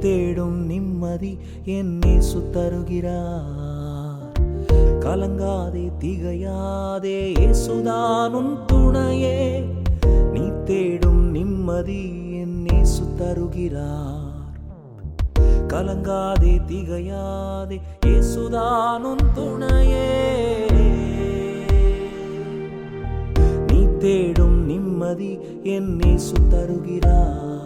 தேடும் நிம்மதி என் இயேசு தருகிறார். கலங்காதே திகையாதே, இயேசுதான் உன் துணையே. நீ தேடும் நிம்மதி என் இயேசு தருகிறார். கலங்காதே திகையாதே, இயேசுதான் உன் துணையே. நீ தேடும் நிம்மதி என் இயேசு தருகிறார்.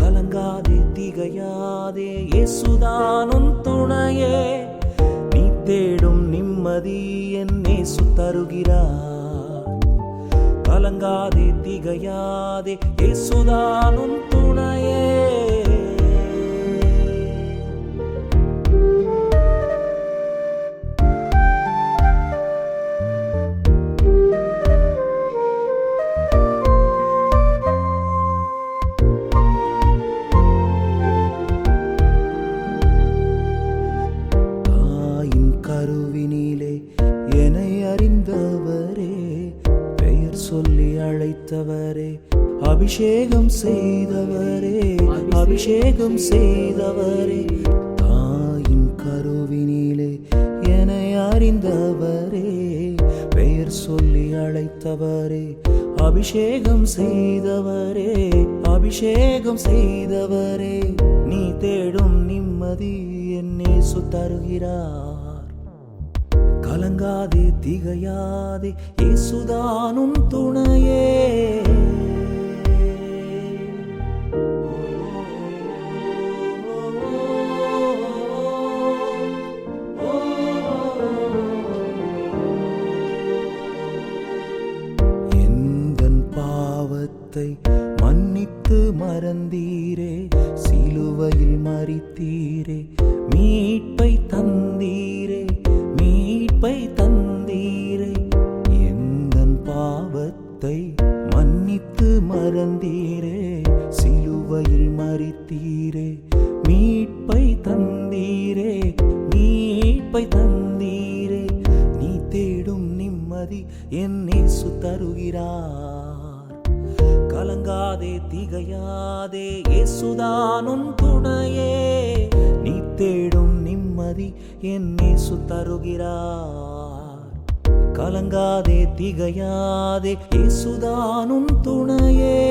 கலங்காதே திகையாதே, இயேசுதான் உன் துணையே. நீ தேடும் நிம்மதி என் இயேசு தருகிறார். கலங்காதே திகையாதே, இயேசுதான் உன் துணையே. கருவினிலே என்னை அறிந்தவரே, பெயர் சொல்லி அழைத்தவரே, அபிஷேகம் செய்தவரே, அபிஷேகம் செய்தவரே. தாயின் கருவினிலே என்னை அறிந்தவரே, பெயர் சொல்லி அழைத்தவரே, அபிஷேகம் செய்தவரே, அபிஷேகம் செய்தவரே. நீ தேடும் நிம்மதி என் இயேசு தருகிறார். கலங்காதே திகையாதே, இயேசுதான் உன் துணையே. எந்தன் பாவத்தை மன்னித்து மறந்தீரே, சிலுவையில் மரித்தீரே, மீட்பை தந்தீரே, மீட்பை தந்தீரே. எந்தன் பாவத்தை மன்னித்து மறந்தீரே, சிலுவையில் மரித்தீரே, மீட்பை தந்தீரே, மீட்பை தந்தீரே. நீ தேடும் நிம்மதி என் இயேசு தருகிறார். கலங்காதே திகையாதே, இயேசுதான் உன் துணையே. நீ தேடும் நிம்மதி என் இயேசு தருகிறார். கலங்காதே திகையாதே, இயேசுதான் உன் துணையே.